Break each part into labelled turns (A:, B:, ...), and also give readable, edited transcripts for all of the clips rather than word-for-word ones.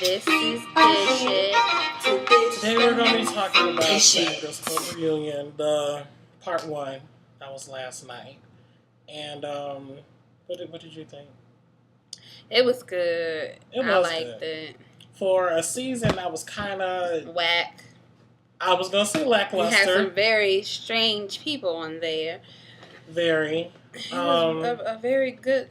A: This is Dish It.
B: Today we're going to be talking about Bad Girls Club Reunion, the part 1. That was last night. And what did you think?
A: It was good. I liked
B: good.
A: it.
B: For a season that was kind of
A: whack.
B: I was going to say lackluster.
A: You had some very strange people on there.
B: Very.
A: It was a very good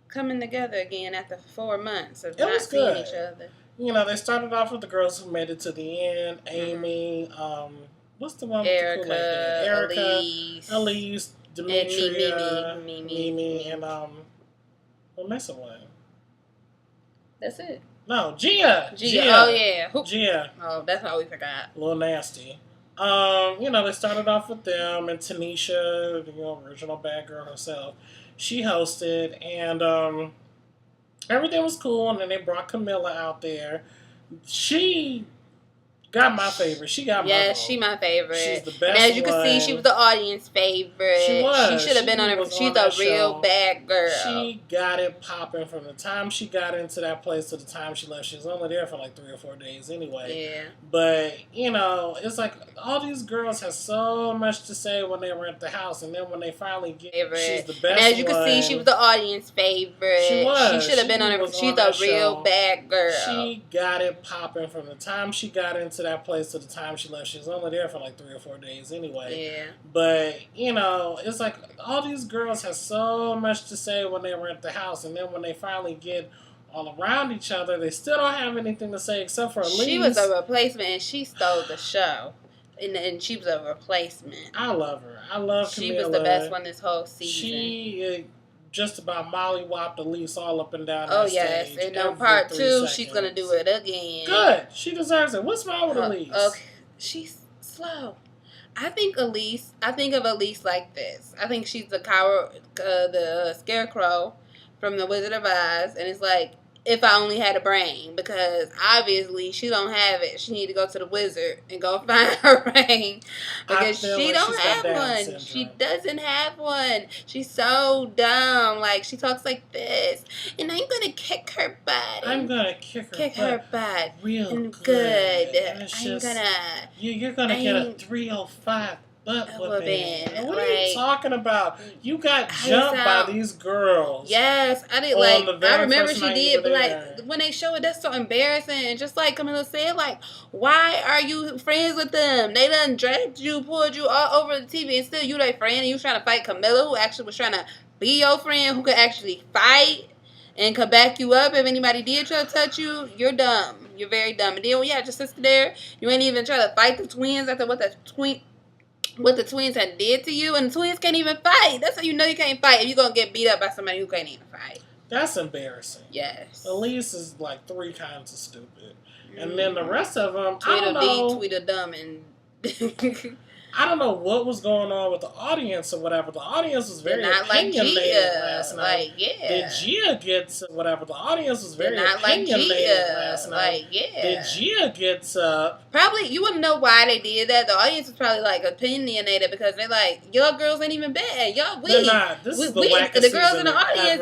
A: coming together again after 4 months of not seeing each other.
B: You know, they started off with the girls who made it to the end. Amy, what's the one with the cool lady? Erica, Elise, Demetria,
A: and
B: Mimi, and we're missing one.
A: That's it.
B: No, Gia.
A: Oh yeah.
B: Gia.
A: Oh, that's how we forgot.
B: A little nasty. You know, they started off with them and Tanisha, the original bad girl herself. She hosted, and everything was cool. And then they brought Camilla out there. She got my favorite. She got my vote.
A: She my favorite.
B: She's the best.
A: And as you can see, she was the audience favorite.
B: She was.
A: She should have been on it. She's a real bad girl.
B: She got it popping from the time she got into that place to the time she left. She was only there for like 3 or 4 days anyway.
A: Yeah.
B: But, you know, it's like all these girls have so much to say when they were at the house. And then when they finally get she's the best one.
A: And as you can see, she was the audience favorite.
B: She was.
A: She should have been on it. She's a real bad girl.
B: She got it popping from the time she got into that place to the time she left. She was only there for like 3 or 4 days anyway.
A: Yeah.
B: But, you know, it's like all these girls have so much to say when they were at the house. And then when they finally get all around each other, they still don't have anything to say except for Elise.
A: She was a replacement and she stole the show. And she was a replacement.
B: I love her. I love Camilla.
A: She was the best one this whole season.
B: She just about mollywopped Elise all up and down
A: that
B: stage.
A: And on part 2, she's going to do it again.
B: Good. She deserves it. What's wrong with Elise?
A: Okay. She's slow. I think of Elise like this. I think she's the scarecrow from The Wizard of Oz. And it's like, if I only had a brain, because obviously she don't have it. She need to go to the wizard and go find her brain, because she don't have one. Syndrome. She doesn't have one. She's so dumb. Like, she talks like this, and I'm gonna kick her butt.
B: I'm gonna kick her butt
A: real
B: good.
A: You're
B: gonna get a 305 butt whipping. What are you talking about? You got jumped by these girls.
A: Yes, I did. I remember she did, but when they show it, that's so embarrassing. And just like Camilla said, why are you friends with them? They done dragged you, pulled you all over the TV, and still you their friend, and you trying to fight Camilla, who actually was trying to be your friend, who could actually fight and could back you up if anybody did try to touch you. You're dumb. You're very dumb. And then when you had your sister there, you ain't even try to fight the twins after what the twins had did to you, and the twins can't even fight. That's how you know you can't fight, if you're going to get beat up by somebody who can't even fight.
B: That's embarrassing.
A: Yes.
B: Elise is like 3 times as stupid. And then the rest of them,
A: Tweedledum, and...
B: I don't know what was going on with the audience or whatever. The audience was very opinionated last night. Did Gia get whatever? The audience was very opinionated last night. Did Gia get
A: probably, you wouldn't know why they did that. The audience was probably opinionated because they're like, y'all girls ain't even bad. Y'all weak.
B: They're not. This is the wackest
A: the girls in the audience,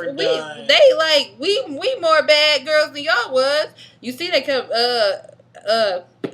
A: we more bad girls than y'all was. You see, they kept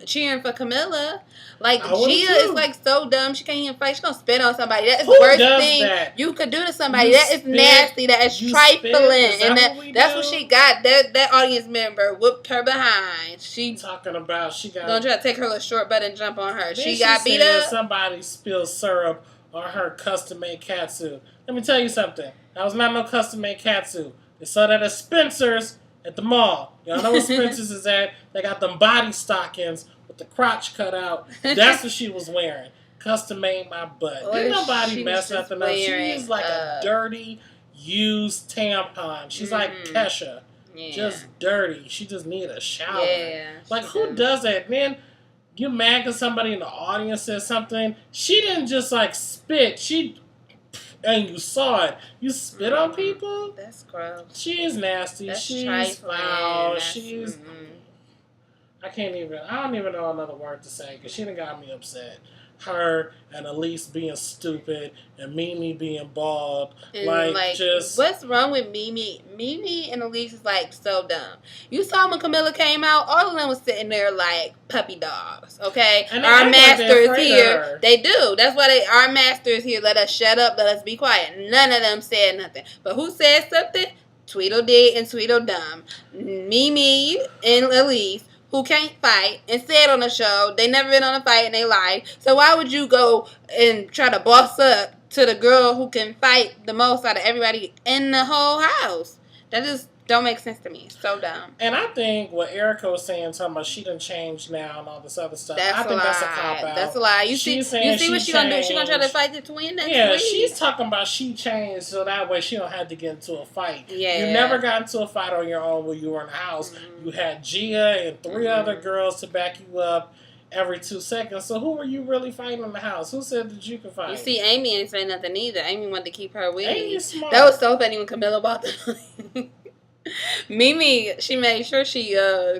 A: cheering for Camilla. Gia is so dumb, she can't even fight. She gonna spit on somebody. That is the worst thing you could do to somebody. That is nasty. That is trifling. And that's what she got. That audience member whooped her behind. She got gonna try to take her little short butt and jump on her. She got beat up.
B: Somebody spilled syrup on her custom made catsuit. Let me tell you something. That was not no custom made catsuit. They sold that at Spencer's at the mall. Y'all know what Spencer's is at? They got them body stockings with the crotch cut out. That's what she was wearing. Custom made my butt. Didn't nobody mess nothing up. She is like a dirty, used tampon. She's like Kesha. Yeah. Just dirty. She just need a shower.
A: Yeah,
B: who does that? Man, you mad because somebody in the audience says something? She didn't just spit. And you saw it. You spit on people?
A: That's gross.
B: She is nasty. She's foul. She's... I don't even know another word to say because she done got me upset. her and Elise being stupid and Mimi being bald.
A: And
B: like just
A: what's wrong with Mimi? Mimi and Elise is like so dumb. You saw when Camilla came out, all of them was sitting there like puppy dogs. Okay,
B: and
A: our master is here.
B: Her.
A: They do. That's why our master is here. Let us shut up. Let us be quiet. None of them said nothing. But who said something? Tweedledee and Tweedledum. Mimi and Elise, who can't fight, and said on the show they never been on a fight in their life. So why would you go and try to boss up to the girl who can fight the most out of everybody in the whole house? That just don't make sense to me. So dumb.
B: And I think what Erica was saying, talking about she done changed now and all this other stuff.
A: That's
B: I think that's a cop out.
A: That's a lie. You see what she gonna do? She gonna try to fight the twin next week?
B: She's talking about she changed so that way she don't have to get into a fight.
A: Yeah.
B: You never got into a fight on your own when you were in the house. Mm-hmm. You had Gia and 3 other girls to back you up every 2 seconds. So who were you really fighting in the house? Who said that you could fight?
A: You see, Amy ain't say nothing either. Amy wanted to keep her with
B: Amy's smart.
A: That was so funny when Camilla bought the Mimi, she made sure she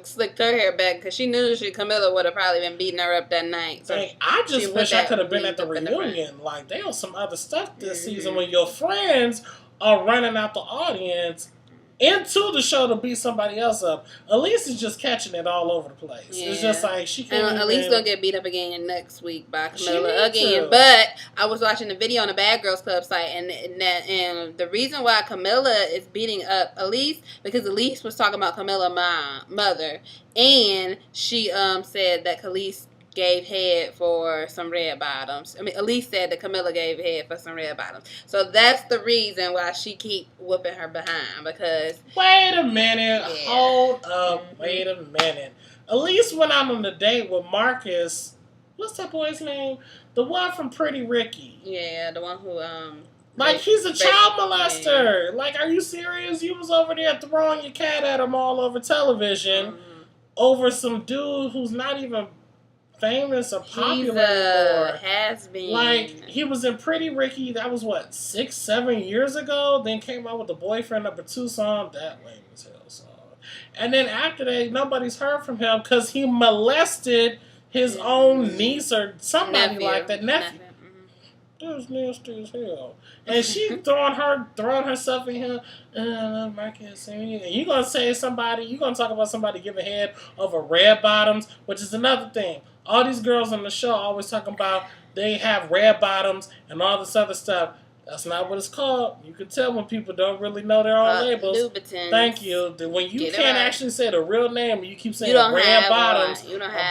A: slicked her hair back because she knew Camilla would have probably been beating her up that night. So
B: I just wish I could have been at the reunion. Like, there was some other stuff this season when your friends are running out the audience into the show to beat somebody else up. Elise is just catching it all over the place. Yeah. It's just like she can't.
A: And Elise gonna get beat up again next week by Camilla again. But I was watching the video on the Bad Girls Club site, and the reason why Camilla is beating up Elise because Elise was talking about Camilla's mother, and she said that Elise gave head for some red bottoms. I mean, Elise said that Camilla gave head for some red bottoms. So that's the reason why she keep whooping her behind, because...
B: Wait a minute. Yeah. Hold up. Wait a minute. Elise went out on a date with Marcus. What's that boy's name? The one from Pretty Ricky.
A: Yeah, the one who...
B: like, he's a child molester. Yeah. Like, are you serious? You was over there throwing your cat at him all over television over some dude who's not even famous or popular anymore.
A: Has been.
B: Like, he was in Pretty Ricky. That was what, 6-7 years ago. Then came out with the Boyfriend #2 song. That lame as hell song. And then after that, nobody's heard from him because he molested his own niece or somebody like that. Nephew. That's nasty as hell. And she throwing herself in here. Marcus, and you gonna say somebody? You gonna talk about somebody giving head over red bottoms, which is another thing. All these girls on the show always talking about they have red bottoms and all this other stuff. That's not what it's called. You can tell when people don't really know their own labels.
A: Louboutins.
B: Thank you. When you can't actually say the real name and you keep saying red bottoms,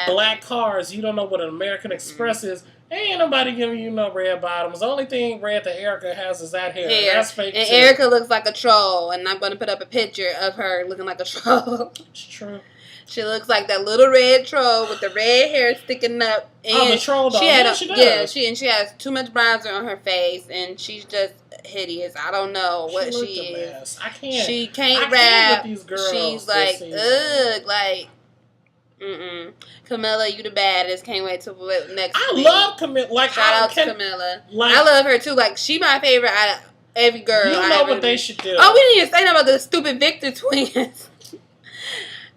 B: black cars, you don't know what an American Express is. Ain't nobody giving you no red bottoms. The only thing red that Erica has is that hair. That's fake
A: and
B: too.
A: Erica looks like a troll, and I'm going to put up a picture of her looking like a troll.
B: It's true.
A: She looks like that little red troll with the red hair sticking up. And
B: the troll dog. She
A: does. She has too much bronzer on her face, and she's just hideous. I don't know what she is.
B: I can't.
A: She can't rap.
B: With these girls
A: she's like, ugh, like. Camilla, you the baddest. Can't wait till next week.
B: I love Camilla. Like,
A: shout out to Camilla. Like, I love her too. Like, she my favorite out of every girl.
B: You know what they should do.
A: Oh, we didn't even say nothing about the stupid Victor twins.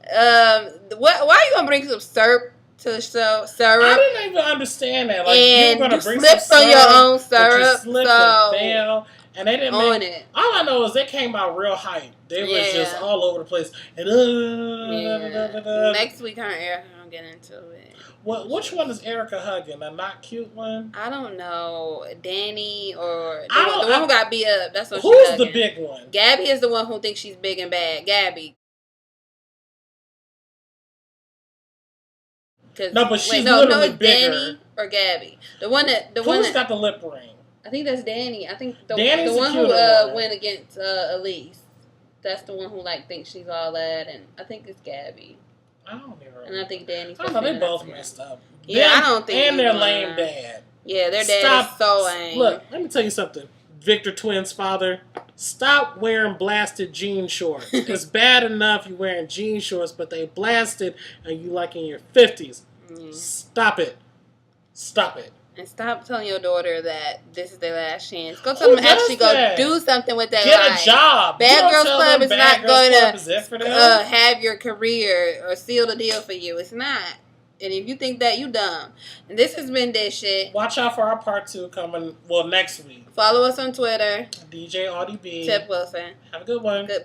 A: Why are you gonna bring some syrup to the show? Syrup.
B: I didn't even understand that. Like,
A: and
B: you're gonna bring
A: some syrup on your own syrup.
B: You slipped and failed. And they didn't
A: on it.
B: All I know is they came out real hype. They was just all over the place. And
A: next week, her and Erica gonna get into it.
B: Which one is Erica hugging? A not cute one?
A: I don't know. Danny or the one who got beat up. That's what she's
B: hugging.
A: Who's
B: the big one?
A: Gabby is the one who thinks she's big and bad. Gabby.
B: No, but she's literally
A: it's
B: bigger.
A: Danny or Gabby. Who's
B: got the lip ring?
A: I think that's Danny. I think the
B: one
A: who went against Elise. That's the one who thinks she's all that, and I think it's Gabby.
B: I don't even remember.
A: And I think Danny's.
B: I know they both messed up.
A: Yeah, I don't think.
B: And their lame dad.
A: Yeah, their dad is so lame.
B: Look, let me tell you something. Victor Twins' father, stop wearing blasted jean shorts. It's bad enough you wearing jean shorts, but they blasted and you in your 50s. Stop it. Stop it.
A: And stop telling your daughter that this is their last chance. Go tell them to actually go do something with their life.
B: Get a job.
A: Bad Girls Club is not going to have your career or seal the deal for you. It's not. And if you think that, you dumb. And this has been This Shit.
B: Watch out for our part 2 coming, next week.
A: Follow us on Twitter.
B: DJ Audie B.
A: Tip Wilson.
B: Have a good one.
A: Goodbye.